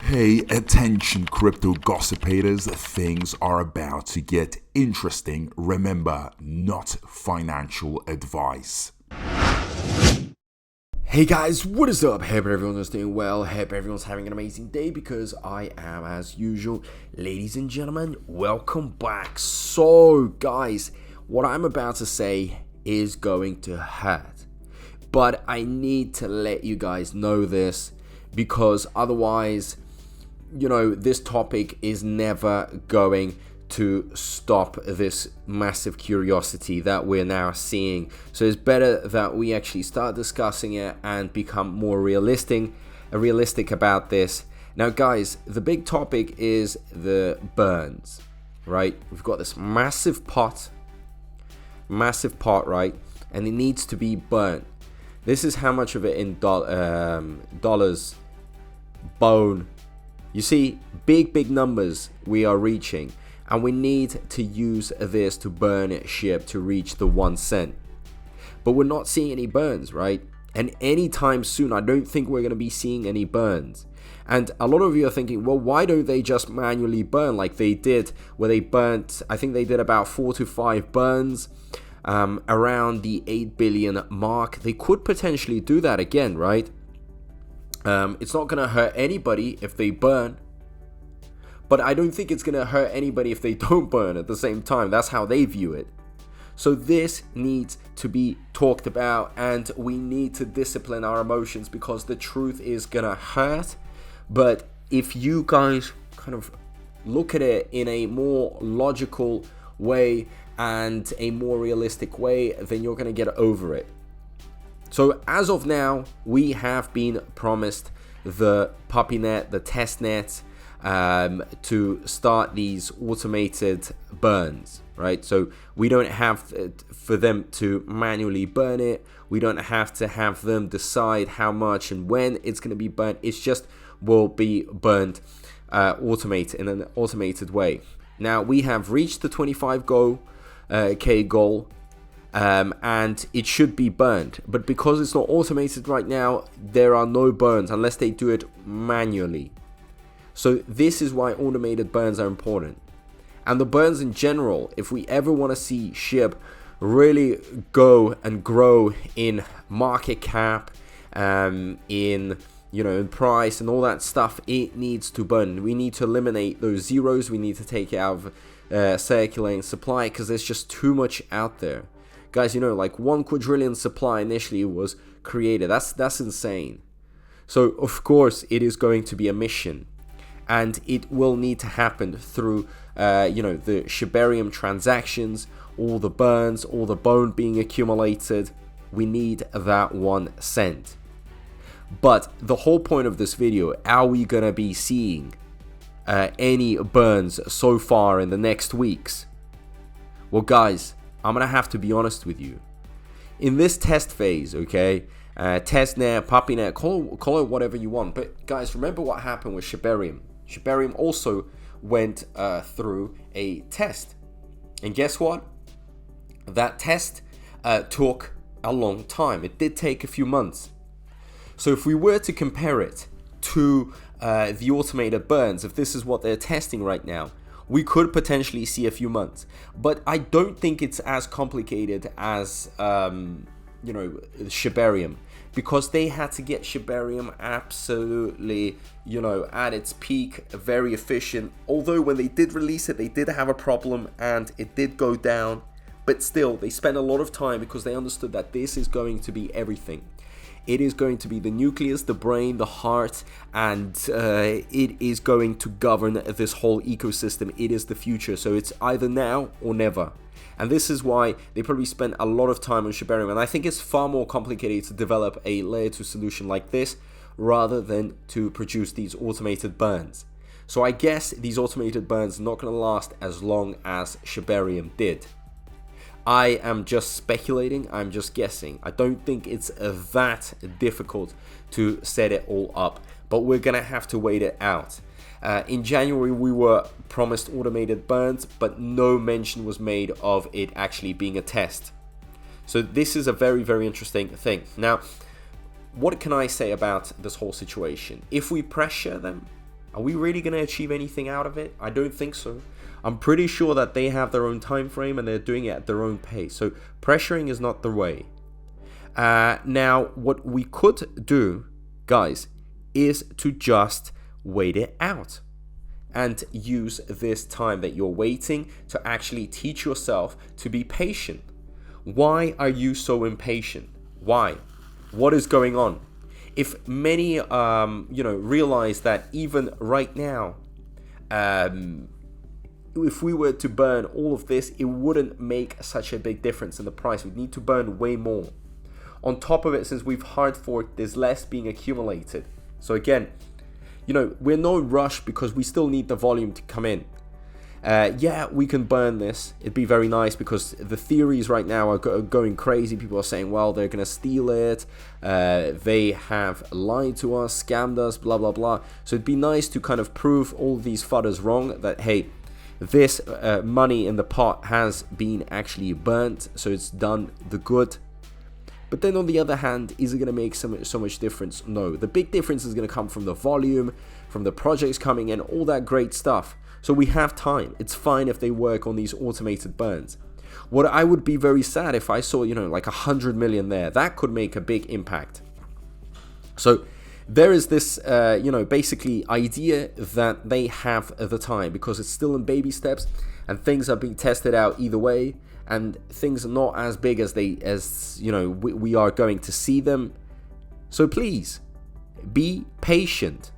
Hey, attention crypto gossipators, things are about to get interesting. Remember, not financial advice. Hey guys, what is up? Hope everyone's doing well. Hope everyone's having an amazing day because I am as usual. Ladies and gentlemen, welcome back. So guys, what I'm about to say is going to hurt. But I need to let you guys know this because otherwise, this topic is never going to stop this massive curiosity that we're now seeing. So it's better that we actually start discussing it and become more realistic about this. Now guys, the big topic is the burns, right? We've got this massive pot, right? And it needs to be burnt. This is how much of it in dollars, bone. You see, big numbers we are reaching, and we need to use this to burn SHIB to reach the 1 cent. But we're not seeing any burns, right? And anytime soon, I don't think we're going to be seeing any burns. And a lot of you are thinking, well, why don't they just manually burn like they did, where they burnt, I think they did about 4 to 5 burns around the 8 billion mark. They could potentially do that again, right? It's not going to hurt anybody if they burn, but I don't think it's going to hurt anybody if they don't burn at the same time. That's how they view it. So this needs to be talked about, and we need to discipline our emotions because the truth is going to hurt. But if you guys kind of look at it in a more logical way and a more realistic way, then you're going to get over it. So as of now, we have been promised the puppynet, the testnet, to start these automated burns, right? So we don't have for them to manually burn it. We don't have to have them decide how much and when it's going to be burnt. It's just will be burned automated in an automated way. Now we have reached the 25K goal. And it should be burned, but because it's not automated right now, there are no burns unless they do it manually. So this is why automated burns are important. And the burns in general, if we ever want to see SHIB really go and grow in market cap, in price and all that stuff, it needs to burn. We need to eliminate those zeros. We need to take it out of circulating supply because there's just too much out there. Guys, like 1 quadrillion supply initially was created. That's insane. So, of course, it is going to be a mission. And it will need to happen through, the Shibarium transactions, all the burns, all the bone being accumulated. We need that 1 cent. But the whole point of this video, are we going to be seeing any burns so far in the next weeks? Well, guys, I'm going to have to be honest with you. In this test phase, okay, testnet, puppynet, call it whatever you want. But guys, remember what happened with Shibarium. Shibarium also went through a test. And guess what? That test took a long time. It did take a few months. So if we were to compare it to the automated burns, if this is what they're testing right now, we could potentially see a few months, but I don't think it's as complicated as Shibarium, because they had to get Shibarium absolutely at its peak, very efficient. Although when they did release it, they did have a problem and it did go down, but still they spent a lot of time because they understood that this is going to be everything. It is going to be the nucleus, the brain, the heart, and it is going to govern this whole ecosystem. It is the future, so it's either now or never. And this is why they probably spent a lot of time on Shibarium. And I think it's far more complicated to develop a layer 2 solution like this rather than to produce these automated burns. So I guess these automated burns are not going to last as long as Shibarium did. I am just speculating, I'm just guessing. I don't think it's that difficult to set it all up, but we're gonna have to wait it out. In January, we were promised automated burns, but no mention was made of it actually being a test. So this is a very, very interesting thing. Now, what can I say about this whole situation? If we pressure them, Are we really going to achieve anything out of it? I don't think so. I'm pretty sure that they have their own time frame and they're doing it at their own pace. So pressuring is not the way. Now, what we could do, guys, is to just wait it out and use this time that you're waiting to actually teach yourself to be patient. Why are you so impatient? Why? What is going on? If many, realize that even right now, if we were to burn all of this, it wouldn't make such a big difference in the price. We'd need to burn way more. On top of it, since we've hard forked, there's less being accumulated. So again, we're no rush because we still need the volume to come in. We can burn this. It'd be very nice because the theories right now are going crazy. People are saying, well, they're going to steal it. They have lied to us, scammed us, blah, blah, blah. So it'd be nice to kind of prove all these fudders wrong that, hey, this money in the pot has been actually burnt. So it's done the good. But then on the other hand, is it going to make so much difference? No. The big difference is going to come from the volume, from the projects coming in, all that great stuff. So we have time. It's fine if they work on these automated burns. What I would be very sad if I saw, like 100 million there. That could make a big impact. So there is this, basically idea that they have the time because it's still in baby steps and things are being tested out either way. And things are not as big as we are going to see them. So please, be patient.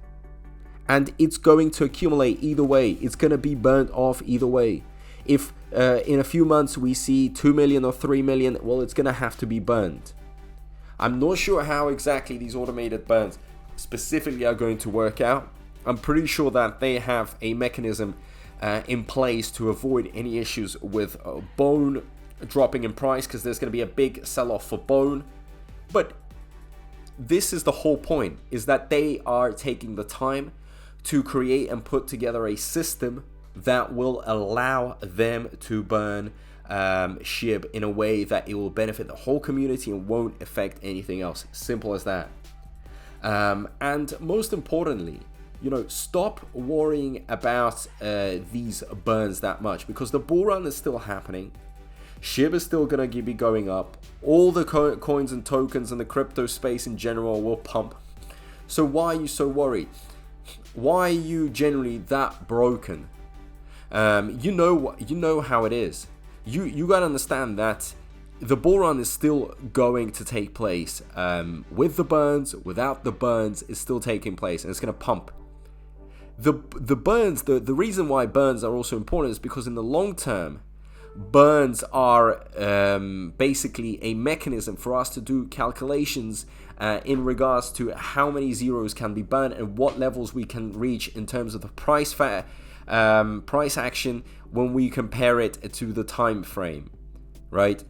And it's going to accumulate either way. It's going to be burnt off either way. If in a few months we see 2 million or 3 million, well, it's going to have to be burned. I'm not sure how exactly these automated burns specifically are going to work out. I'm pretty sure that they have a mechanism in place to avoid any issues with bone dropping in price, because there's going to be a big sell-off for bone. But this is the whole point, is that they are taking the time to create and put together a system that will allow them to burn SHIB in a way that it will benefit the whole community and won't affect anything else. Simple as that. And most importantly, stop worrying about these burns that much, because the bull run is still happening. SHIB is still going to be going up. All the coins and tokens and the crypto space in general will pump. So why are you so worried? Why are you generally that broken? You know how it is. You got to understand that the bull run is still going to take place. With the burns, without the burns, it's still taking place, and it's going to pump. The burns, the reason why burns are also important is because in the long term, burns are basically a mechanism for us to do calculations in regards to how many zeros can be burned and what levels we can reach in terms of the price action when we compare it to the time frame, right?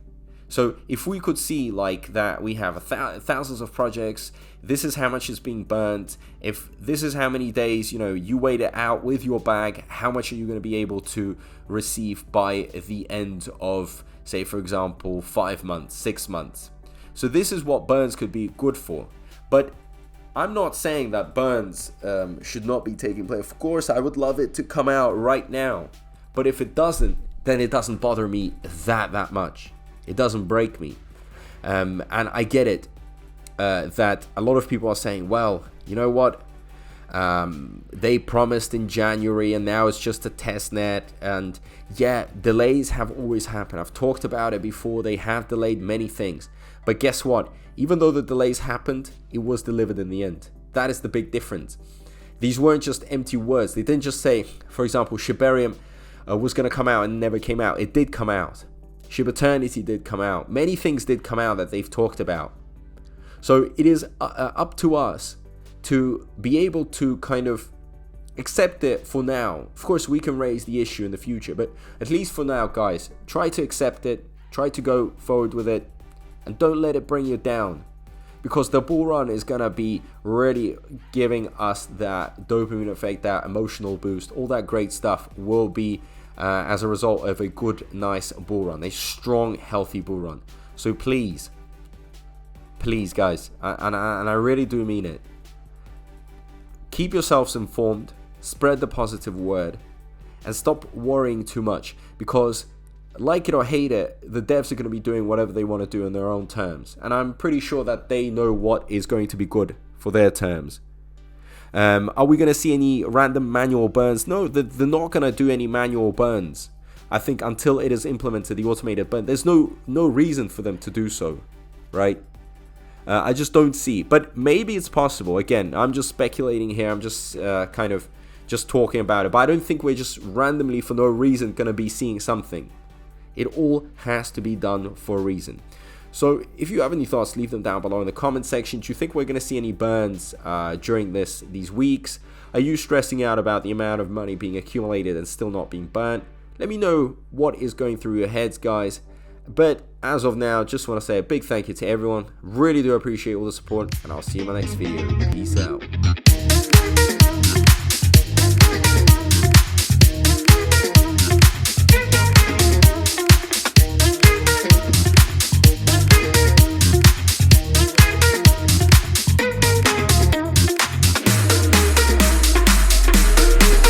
So if we could see like that we have thousands of projects, this is how much is being burnt. If this is how many days, you wait it out with your bag, how much are you going to be able to receive by the end of, say, for example, 5 months, 6 months. So this is what burns could be good for. But I'm not saying that burns should not be taking place. Of course, I would love it to come out right now. But if it doesn't, then it doesn't bother me that much. It doesn't break me. And I get it that a lot of people are saying, well, you know what? They promised in January and now it's just a test net. And yeah, delays have always happened. I've talked about it before. They have delayed many things. But guess what? Even though the delays happened, it was delivered in the end. That is the big difference. These weren't just empty words. They didn't just say, for example, Shibarium was going to come out and never came out. It did come out. Shibeternity did come out. Many things did come out that they've talked about. So it is up to us to be able to kind of accept it for now. Of course, we can raise the issue in the future, but at least for now, guys, try to accept it. Try to go forward with it. And don't let it bring you down, because the bull run is going to be really giving us that dopamine effect, that emotional boost. All that great stuff will be as a result of a good, nice bull run, a strong, healthy bull run. So please, guys, and I really do mean it, keep yourselves informed. spread the positive word, and stop worrying too much, because like it or hate it, the devs are going to be doing whatever they want to do in their own terms, and I'm pretty sure that they know what is going to be good for their terms. Are we going to see any random manual burns? No, they're not going to do any manual burns. I think until it is implemented, the automated burn, there's no reason for them to do so, right? I just don't see. But maybe it's possible. Again, I'm just speculating here. I'm just kind of just talking about it. But I don't think we're just randomly, for no reason, going to be seeing something. It all has to be done for a reason. So if you have any thoughts, leave them down below in the comment section. Do you think we're going to see any burns during these weeks? Are you stressing out about the amount of money being accumulated and still not being burnt? Let me know what is going through your heads, guys. But as of now, just want to say a big thank you to everyone. Really do appreciate all the support, and I'll see you in my next video. Peace out.